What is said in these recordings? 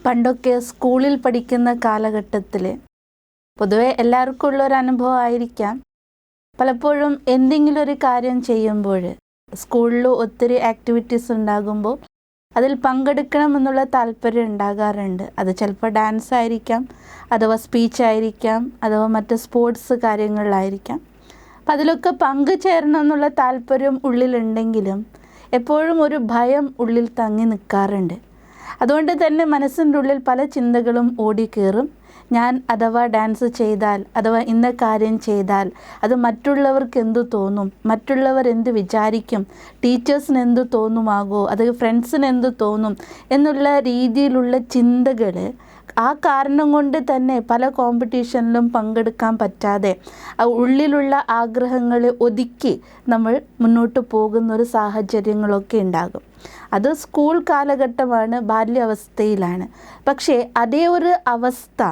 പണ്ടൊക്കെ സ്കൂളിൽ പഠിക്കുന്ന കാലഘട്ടത്തിൽ പൊതുവെ എല്ലാവർക്കും ഉള്ളൊരു അനുഭവമായിരിക്കാം. പലപ്പോഴും എന്തെങ്കിലും ഒരു കാര്യം ചെയ്യുമ്പോൾ സ്കൂളിൽ ഒത്തിരി ആക്ടിവിറ്റീസ് ഉണ്ടാകുമ്പോൾ അതിൽ പങ്കെടുക്കണമെന്നുള്ള താല്പര്യം ഉണ്ടാകാറുണ്ട്. അത് ചിലപ്പോൾ ഡാൻസ് ആയിരിക്കാം, അഥവാ സ്പീച്ച് ആയിരിക്കാം, അഥവാ മറ്റ് സ്പോർട്സ് കാര്യങ്ങളിലായിരിക്കാം. അപ്പം അതിലൊക്കെ പങ്കുചേരണം എന്നുള്ള താല്പര്യം ഉള്ളിലുണ്ടെങ്കിലും എപ്പോഴും ഒരു ഭയം ഉള്ളിൽ തങ്ങി നിൽക്കാറുണ്ട്. അതുകൊണ്ട് തന്നെ മനസ്സിൻ്റെ ഉള്ളിൽ പല ചിന്തകളും ഓടിക്കയറും. ഞാൻ അഥവാ ഡാൻസ് ചെയ്താൽ, അഥവാ ഇന്ന കാര്യം ചെയ്താൽ അത് മറ്റുള്ളവർക്ക് എന്തു തോന്നും, മറ്റുള്ളവർ എന്ത് വിചാരിക്കും, ടീച്ചേഴ്സിന് എന്തു തോന്നുമാകോ, അത് ഫ്രണ്ട്സിന് എന്തു തോന്നും എന്നുള്ള രീതിയിലുള്ള ചിന്തകൾ ആ കാരണം കൊണ്ട് തന്നെ പല കോമ്പറ്റീഷനിലും പങ്കെടുക്കാൻ പറ്റാതെ ഉള്ളിലുള്ള ആഗ്രഹങ്ങളെ ഒതുക്കി നമ്മൾ മുന്നോട്ട് പോകുന്നൊരു സാഹചര്യങ്ങളൊക്കെ ഉണ്ടാകും. അത് സ്കൂൾ കാലഘട്ടമാണ്, ബാല്യാവസ്ഥയിലാണ്. പക്ഷേ അതേ ഒരു അവസ്ഥ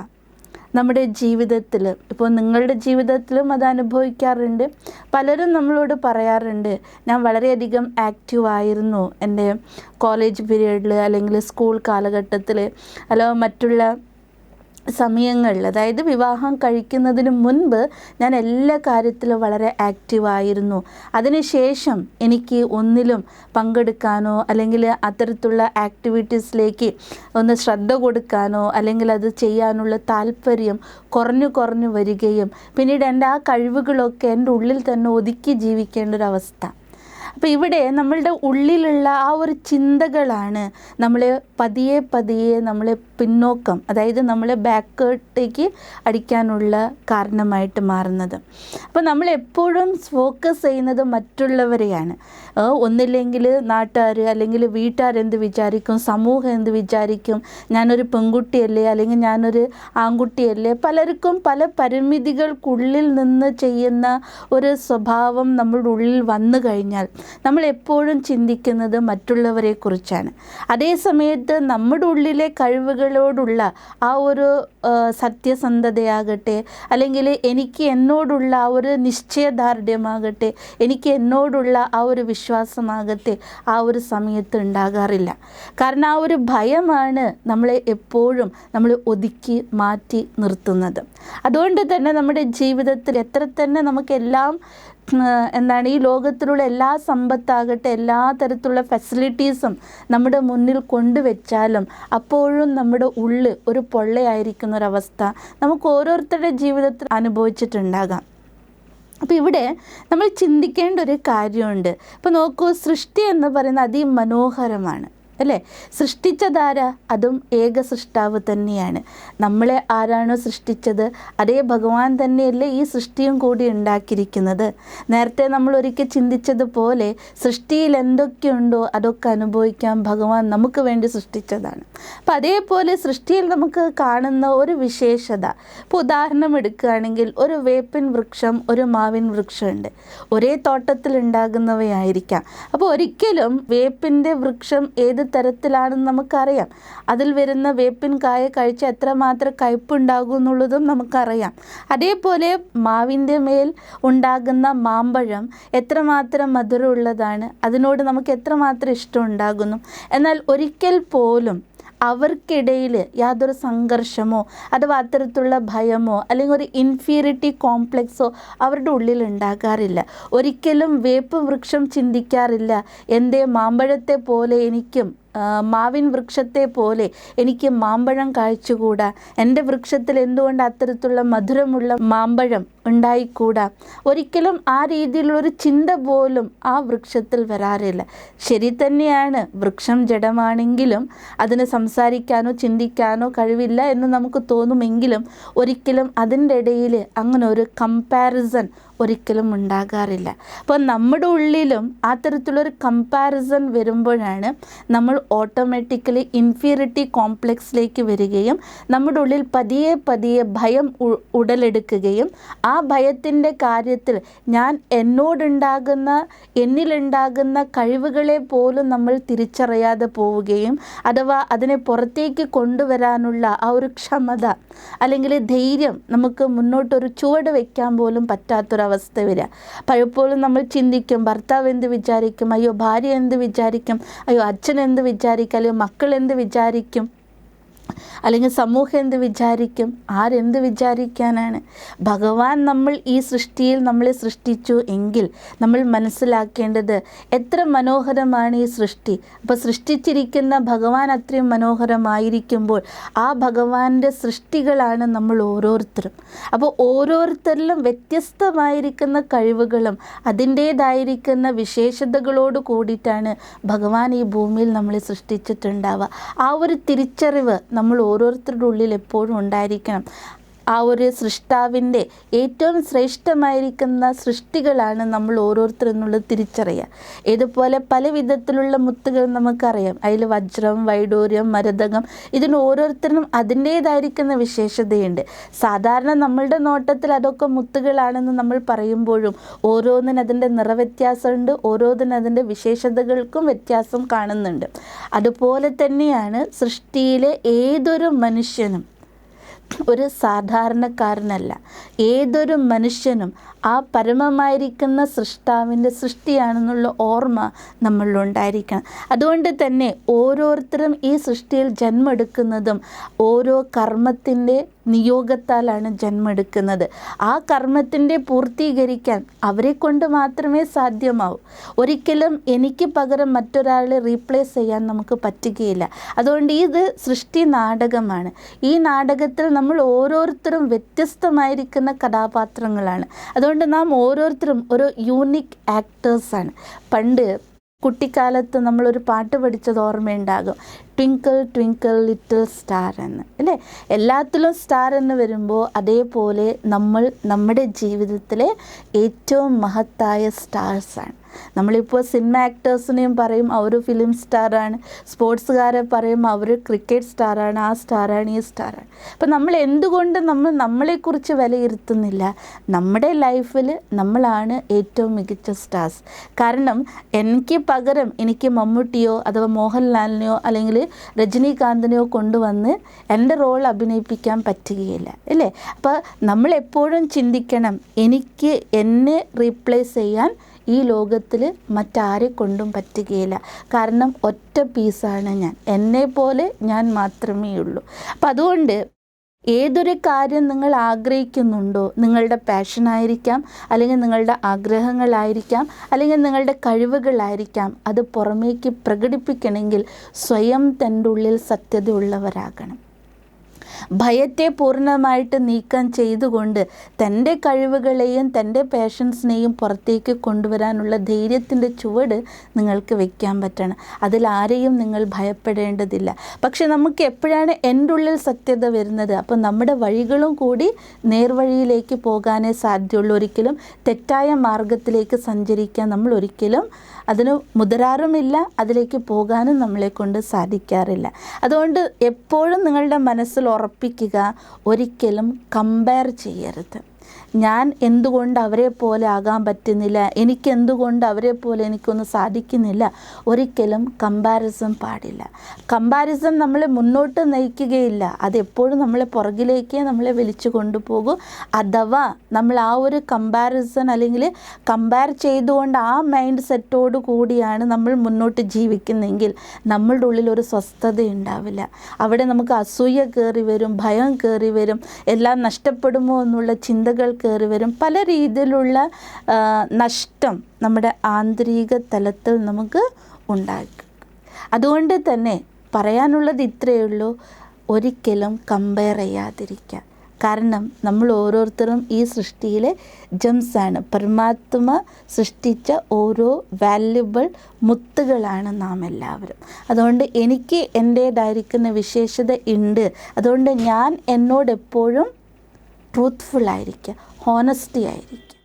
നമ്മുടെ ജീവിതത്തിൽ, ഇപ്പോൾ നിങ്ങളുടെ ജീവിതത്തിലും അത് അനുഭവിക്കാറുണ്ട്. പലരും നമ്മളോട് പറയാറുണ്ട്, ഞാൻ വളരെയധികം ആക്റ്റീവ് ആയിരുന്നു എൻ്റെ കോളേജ് പീരീഡിൽ, അല്ലെങ്കിൽ സ്കൂൾ കാലഘട്ടത്തിൽ, അല്ലെങ്കിൽ മറ്റുള്ള സമയങ്ങളിൽ, അതായത് വിവാഹം കഴിക്കുന്നതിന് മുൻപ് ഞാൻ എല്ലാ കാര്യത്തിലും വളരെ ആക്റ്റീവായിരുന്നു. അതിനുശേഷം എനിക്ക് ഒന്നിലും പങ്കെടുക്കാനോ അല്ലെങ്കിൽ അത്തരത്തിലുള്ള ആക്ടിവിറ്റീസിലേക്ക് ഒന്ന് ശ്രദ്ധ കൊടുക്കാനോ അല്ലെങ്കിൽ അത് ചെയ്യാനുള്ള താല്പര്യം കുറഞ്ഞു വരികയും പിന്നീട് എൻ്റെ ആ കഴിവുകളൊക്കെ എൻ്റെ ഉള്ളിൽ തന്നെ ഒതുക്കി ജീവിക്കേണ്ട ഒരവസ്ഥ. അപ്പോൾ ഇവിടെ നമ്മളുടെ ഉള്ളിലുള്ള ആ ഒരു ചിന്തകളാണ് നമ്മളെ പതിയെ നമ്മളെ പിന്നോക്കം, അതായത് നമ്മളെ ബാക്കോട്ടേക്ക് അടിക്കാനുള്ള കാരണമായിട്ട് മാറുന്നത്. അപ്പോൾ നമ്മളെപ്പോഴും ഫോക്കസ് ചെയ്യുന്നത് മറ്റുള്ളവരെയാണ്. ഒന്നില്ലെങ്കിൽ നാട്ടുകാർ അല്ലെങ്കിൽ വീട്ടുകാരെന്ത് വിചാരിക്കും, സമൂഹം എന്ത് വിചാരിക്കും, ഞാനൊരു പെൺകുട്ടിയല്ലേ അല്ലെങ്കിൽ ഞാനൊരു ആൺകുട്ടിയല്ലേ, പലർക്കും പല പരിമിതികൾക്കുള്ളിൽ നിന്ന് ചെയ്യുന്ന ഒരു സ്വഭാവം നമ്മളുടെ ഉള്ളിൽ വന്നു കഴിഞ്ഞാൽ നമ്മൾ എപ്പോഴും ചിന്തിക്കുന്നത് മറ്റുള്ളവരെക്കുറിച്ചാണ്. അതേ സമയത്ത് നമ്മുടെ ഉള്ളിലെ കഴിവുകളോടുള്ള ആ ഒരു സത്യസന്ധതയാകട്ടെ, അല്ലെങ്കിൽ എനിക്ക് എന്നോടുള്ള ആ ഒരു നിശ്ചയദാർഢ്യമാകട്ടെ, എനിക്ക് എന്നോടുള്ള ആ ഒരു വിശ്വാസമാകട്ടെ ആ ഒരു സമയത്ത് ഉണ്ടാകാറില്ല. കാരണം ആ ഒരു ഭയമാണ് നമ്മളെ എപ്പോഴും ഒതുക്കി മാറ്റി നിർത്തുന്നത്. അതുകൊണ്ട് തന്നെ നമ്മുടെ ജീവിതത്തിൽ എത്ര തന്നെ നമുക്കെല്ലാം ഈ ലോകത്തിലുള്ള എല്ലാ സമ്പത്താകട്ടെ, എല്ലാ തരത്തിലുള്ള ഫെസിലിറ്റീസും നമ്മുടെ മുന്നിൽ കൊണ്ടുവച്ചാലും അപ്പോഴും നമ്മുടെ ഉള്ളിൽ ഒരു പൊള്ളയായിരിക്കുന്ന ഒരവസ്ഥ നമുക്ക് ഓരോരുത്തരുടെ ജീവിതത്തിൽ അനുഭവിച്ചിട്ടുണ്ടാകാം. അപ്പോൾ ഇവിടെ നമ്മൾ ചിന്തിക്കേണ്ട ഒരു കാര്യമുണ്ട്. ഇപ്പോൾ നോക്കൂ, സൃഷ്ടി എന്ന് പറയുന്നത് അതിമനോഹരമാണ് അല്ലേ? സൃഷ്ടിച്ചതാരാ? അതും ഏക സൃഷ്ടാവ് തന്നെയാണ്. നമ്മളെ ആരാണോ സൃഷ്ടിച്ചത് അതേ ഭഗവാൻ തന്നെയല്ലേ ഈ സൃഷ്ടിയും കൂടി ഉണ്ടാക്കിയിരിക്കുന്നത്. നേരത്തെ നമ്മൾ ഒരിക്കൽ ചിന്തിച്ചതുപോലെ സൃഷ്ടിയിൽ എന്തൊക്കെയുണ്ടോ അതൊക്കെ അനുഭവിക്കാൻ ഭഗവാൻ നമുക്ക് വേണ്ടി സൃഷ്ടിച്ചതാണ്. അപ്പം അതേപോലെ സൃഷ്ടിയിൽ നമുക്ക് കാണുന്ന ഒരു വിശേഷത, ഇപ്പോൾ ഉദാഹരണം എടുക്കുകയാണെങ്കിൽ ഒരു വേപ്പിൻ വൃക്ഷം, ഒരു മാവിൻ വൃക്ഷമുണ്ട്. ഒരേ തോട്ടത്തിൽ ഉണ്ടാകുന്നവയായിരിക്കാം. അപ്പോൾ ഒരിക്കലും വേപ്പിൻ്റെ വൃക്ഷം ഏത് തരത്തിലാണെന്ന് നമുക്കറിയാം. അതിൽ വരുന്ന വേപ്പിൻ കായ കഴിച്ചാൽ എത്രമാത്രം കയ്പുണ്ടാകും എന്നുള്ളതും നമുക്കറിയാം. അതേപോലെ മാവിൻ്റെ മേൽ ഉണ്ടാകുന്ന മാമ്പഴം എത്രമാത്രം മധുരമുള്ളതാണ്, അതിനോട് നമുക്ക് എത്രമാത്രം ഇഷ്ടം ഉണ്ടാകുന്നു. എന്നാൽ ഒരിക്കൽ പോലും അവർക്കിടയിൽ യാതൊരു സംഘർഷമോ അഥവാ അത്തരത്തിലുള്ള ഭയമോ അല്ലെങ്കിൽ ഒരു ഇൻഫീരിയറിറ്റി കോംപ്ലക്സോ അവരുടെ ഉള്ളിൽ ഉണ്ടാകാറില്ല. ഒരിക്കലും വേപ്പ് വൃക്ഷം ചിന്തിക്കാറില്ല, എൻ്റെ മാമ്പഴത്തെ പോലെ എനിക്കും മാവിൻ വൃക്ഷത്തെ പോലെ എനിക്ക് മാമ്പഴം കായ്ച്ചുകൂടാ, എൻ്റെ വൃക്ഷത്തിൽ എന്തുകൊണ്ട് അത്തരത്തിലുള്ള മധുരമുള്ള മാമ്പഴം ഉണ്ടായിക്കൂടാ. ഒരിക്കലും ആ രീതിയിലുള്ളൊരു ചിന്ത പോലും ആ വൃക്ഷത്തിൽ വരാറില്ല. ശരി തന്നെയാണ്, വൃക്ഷം ജഡമാണെങ്കിലും അതിന് സംസാരിക്കാനോ ചിന്തിക്കാനോ കഴിവില്ല എന്ന് നമുക്ക് തോന്നുമെങ്കിലും ഒരിക്കലും അതിൻ്റെ ഇടയിൽ അങ്ങനെ ഒരു കമ്പാരിസൺ ഒരിക്കലും ഉണ്ടാകാറില്ല. അപ്പോൾ നമ്മുടെ ഉള്ളിലും ആ തരത്തിലുള്ളൊരു കമ്പാരിസൺ വരുമ്പോഴാണ് നമ്മൾ ഓട്ടോമാറ്റിക്കലി ഇൻഫീരിയറിറ്റി കോംപ്ലക്സിലേക്ക് വരികയും നമ്മുടെ ഉള്ളിൽ പതിയെ ഭയം ഉടലെടുക്കുകയും ആ ഭയത്തിൻ്റെ കാര്യത്തിൽ എന്നിലുണ്ടാകുന്ന കഴിവുകളെ പോലും നമ്മൾ തിരിച്ചറിയാതെ പോവുകയും അഥവാ അതിനെ പുറത്തേക്ക് കൊണ്ടുവരാനുള്ള ആ ഒരു ക്ഷമത അല്ലെങ്കിൽ ധൈര്യം നമുക്ക് മുന്നോട്ടൊരു ചുവട് വയ്ക്കാൻ പോലും പറ്റാത്തൊരവസ്ഥ വരിക. പലപ്പോഴും നമ്മൾ ചിന്തിക്കും, ഭർത്താവ് എന്ത് വിചാരിക്കും, അയ്യോ ഭാര്യ എന്ത് വിചാരിക്കും, അയ്യോ അച്ഛൻ എന്ത് വിചാരിക്കും, അയ്യോ മക്കൾ എന്ത് വിചാരിക്കും, അല്ലെങ്കിൽ സമൂഹം എന്ത് വിചാരിക്കും, ആരെന്ത് വിചാരിക്കാനാണ്? ഭഗവാൻ നമ്മൾ ഈ സൃഷ്ടിയിൽ നമ്മളെ സൃഷ്ടിച്ചു എങ്കിൽ നമ്മൾ മനസ്സിലാക്കേണ്ടത് എത്ര മനോഹരമാണ് ഈ സൃഷ്ടി. അപ്പോൾ സൃഷ്ടിച്ചിരിക്കുന്ന ഭഗവാൻ അത്രയും മനോഹരമായിരിക്കുമ്പോൾ ആ ഭഗവാന്റെ സൃഷ്ടികളാണ് നമ്മൾ ഓരോരുത്തരും. അപ്പോൾ ഓരോരുത്തരിലും വ്യത്യസ്തമായിരിക്കുന്ന കഴിവുകളും അതിൻ്റേതായിരിക്കുന്ന വിശേഷതകളോട് കൂടിയിട്ടാണ് ഭഗവാൻ ഈ ഭൂമിയിൽ നമ്മളെ സൃഷ്ടിച്ചിട്ടുണ്ടാവുക. ആ ഒരു തിരിച്ചറിവ് നമ്മൾ ഓരോരുത്തരുടെ ഉള്ളിൽ എപ്പോഴും ഉണ്ടായിരിക്കണം. ആ ഒരു സൃഷ്ടാവിൻ്റെ ഏറ്റവും ശ്രേഷ്ഠമായിരിക്കുന്ന സൃഷ്ടികളാണ് നമ്മൾ ഓരോരുത്തർ എന്നുള്ളത് തിരിച്ചറിയുക. ഇതുപോലെ പല വിധത്തിലുള്ള മുത്തുകൾ നമുക്കറിയാം. അതിൽ വജ്രം, വൈഡൂര്യം, മരതകം, ഇതിന് ഓരോരുത്തരും അതിൻ്റേതായിരിക്കുന്ന വിശേഷതയുണ്ട്. സാധാരണ നമ്മളുടെ നോട്ടത്തിൽ അതൊക്കെ മുത്തുകളാണെന്ന് നമ്മൾ പറയുമ്പോഴും ഓരോന്നിനും അതിൻ്റെ നിറവ്യത്യാസമുണ്ട്, ഓരോന്നിനും അതിൻ്റെ വിശേഷതകൾക്കും വ്യത്യാസം കാണുന്നുണ്ട്. അതുപോലെ തന്നെയാണ് സൃഷ്ടിയിലെ ഏതൊരു മനുഷ്യനും ഒരു സാധാരണക്കാരനല്ല. ഏതൊരു മനുഷ്യനും ആ പരമമായിരിക്കുന്ന സൃഷ്ടാവിൻ്റെ സൃഷ്ടിയാണെന്നുള്ള ഓർമ്മ നമ്മളിലുണ്ടായിരിക്കണം. അതുകൊണ്ട് തന്നെ ഓരോരുത്തരും ഈ സൃഷ്ടിയിൽ ജന്മെടുക്കുന്നതും ഓരോ കർമ്മത്തിൻ്റെ നിയോഗത്താലാണ് ജന്മെടുക്കുന്നത്. ആ കർമ്മത്തിൻ്റെ പൂർത്തീകരിക്കാൻ അവരെ കൊണ്ട് മാത്രമേ സാധ്യമാവൂ. ഒരിക്കലും എനിക്ക് പകരം മറ്റൊരാളെ റീപ്ലേസ് ചെയ്യാൻ നമുക്ക് പറ്റുകയില്ല. അതുകൊണ്ട് ഇത് സൃഷ്ടി നാടകമാണ്. ഈ നാടകത്തിൽ നമ്മൾ ഓരോരുത്തരും വ്യത്യസ്തമായിരിക്കുന്ന കഥാപാത്രങ്ങളാണ്. അതുകൊണ്ട് നാം ഓരോരുത്തരും ഒരു യൂണിക് ആക്ടേഴ്സാണ്. പണ്ട് കുട്ടിക്കാലത്ത് നമ്മളൊരു പാട്ട് പഠിച്ചത് ഓർമ്മയുണ്ടാകും, ട്വിങ്കിൾ ട്വിങ്കിൾ ലിറ്റിൽ സ്റ്റാർ എന്ന്, അല്ലേ? എല്ലാത്തിലും സ്റ്റാർ എന്ന് വരുമ്പോൾ അതേപോലെ നമ്മൾ നമ്മുടെ ജീവിതത്തിലെ ഏറ്റവും മഹത്തായ സ്റ്റാർസാണ്. നമ്മളിപ്പോൾ സിനിമ ആക്ടേഴ്സിനെയും പറയും അവർ ഫിലിം സ്റ്റാറാണ്, സ്പോർട്സുകാരെ പറയും അവർ ക്രിക്കറ്റ് സ്റ്റാറാണ്, ആ സ്റ്റാറാണ്, ഈ സ്റ്റാറാണ്. അപ്പം നമ്മൾ എന്തുകൊണ്ട് നമ്മളെക്കുറിച്ച് വിലയിരുത്തുന്നില്ല? നമ്മുടെ ലൈഫിൽ നമ്മളാണ് ഏറ്റവും മികച്ച സ്റ്റാർസ്. കാരണം എനിക്ക് പകരം എനിക്ക് മമ്മൂട്ടിയോ അഥവാ മോഹൻലാലിനെയോ അല്ലെങ്കിൽ രജനീകാന്തിനെയോ കൊണ്ടുവന്ന് എൻ്റെ റോൾ അഭിനയിപ്പിക്കാൻ പറ്റുകയില്ല, അല്ലേ? അപ്പോൾ നമ്മളെപ്പോഴും ചിന്തിക്കണം, എനിക്ക് എന്നെ റീപ്ലേസ് ചെയ്യാൻ ഈ ലോകത്തിൽ മറ്റാരെ കൊണ്ടും പറ്റുകയില്ല. കാരണം ഒറ്റ പീസാണ് ഞാൻ, എന്നെപ്പോലെ ഞാൻ മാത്രമേ ഉള്ളൂ. അപ്പം അതുകൊണ്ട് ഏതൊരു കാര്യം നിങ്ങൾ ആഗ്രഹിക്കുന്നുണ്ടോ, നിങ്ങളുടെ പാഷനായിരിക്കാം, അല്ലെങ്കിൽ നിങ്ങളുടെ ആഗ്രഹങ്ങളായിരിക്കാം, അല്ലെങ്കിൽ നിങ്ങളുടെ കഴിവുകളായിരിക്കാം, അത് പുറമേക്ക് പ്രകടിപ്പിക്കണമെങ്കിൽ സ്വയം തൻ്റെ ഉള്ളിൽ സത്യതയുള്ളവരാകണം. ഭയത്തെ പൂർണ്ണമായിട്ട് നീക്കം ചെയ്തുകൊണ്ട് തൻ്റെ കഴിവുകളെയും തൻ്റെ പാഷൻസിനെയും പുറത്തേക്ക് കൊണ്ടുവരാനുള്ള ധൈര്യത്തിൻ്റെ ചുവട് നിങ്ങൾക്ക് വയ്ക്കാൻ പറ്റണം. അതിലാരെയും നിങ്ങൾ ഭയപ്പെടേണ്ടതില്ല. പക്ഷെ നമുക്ക് എപ്പോഴാണ് എൻ്റെ ഉള്ളിൽ സത്യത വരുന്നത്? അപ്പം നമ്മുടെ വഴികളും കൂടി നേർവഴിയിലേക്ക് പോകാനേ സാധ്യമുള്ളൂ. ഒരിക്കലും തെറ്റായ മാർഗത്തിലേക്ക് സഞ്ചരിക്കാൻ നമ്മൾ ഒരിക്കലും അതിന് മുതിരാറുമില്ല, അതിലേക്ക് പോകാനും നമ്മളെ കൊണ്ട് സാധിക്കാറില്ല. അതുകൊണ്ട് എപ്പോഴും നിങ്ങളുടെ മനസ്സിൽ ഉറപ്പിക്കുക, ഒരിക്കലും കമ്പയർ ചെയ്യരുത്. ഞാൻ എന്തുകൊണ്ട് അവരെ പോലെ ആകാൻ പറ്റുന്നില്ല, എനിക്കെന്തുകൊണ്ട് അവരെ പോലെ എനിക്കൊന്നും സാധിക്കുന്നില്ല, ഒരിക്കലും കമ്പാരിസൺ പാടില്ല. കമ്പാരിസൺ നമ്മളെ മുന്നോട്ട് നയിക്കുകയില്ല, അതെപ്പോഴും നമ്മളെ പുറകിലേക്ക് നമ്മളെ വലിച്ചു കൊണ്ടുപോകും. അഥവാ നമ്മൾ ആ ഒരു കമ്പാരിസൺ അല്ലെങ്കിൽ കമ്പയർ ചെയ്തുകൊണ്ട് ആ മൈൻഡ് സെറ്റോട് കൂടിയാണ് നമ്മൾ മുന്നോട്ട് ജീവിക്കുന്നെങ്കിൽ നമ്മളുടെ ഉള്ളിൽ ഒരു സ്വസ്ഥത ഉണ്ടാവില്ല. അവിടെ നമുക്ക് അസൂയ കയറി വരും, ഭയം കയറി വരും, എല്ലാം നഷ്ടപ്പെടുമോ എന്നുള്ള ചിന്തകൾ കയറി വരും. പല രീതിയിലുള്ള നഷ്ടം നമ്മുടെ ആന്തരിക തലത്തിൽ നമുക്ക് ഉണ്ടാക്കും. അതുകൊണ്ട് തന്നെ പറയാനുള്ളത് ഇത്രയേ ഉള്ളൂ, ഒരിക്കലും കമ്പയർ ചെയ്യാതിരിക്കുക. കാരണം നമ്മൾ ഓരോരുത്തരും ഈ സൃഷ്ടിയിലെ ജംസാണ്. പരമാത്മ സൃഷ്ടിച്ച ഓരോ വാല്യുബിൾ മുത്തുകളാണ് നാം എല്ലാവരും. അതുകൊണ്ട് എനിക്ക് എൻ്റേതായിരിക്കുന്ന വിശേഷത ഉണ്ട്. അതുകൊണ്ട് ഞാൻ എന്നോട് എപ്പോഴും ട്രൂത്ത്ഫുൾ ആയിരിക്കുക, ഹോണസ്റ്റി ആയിരിക്കുക.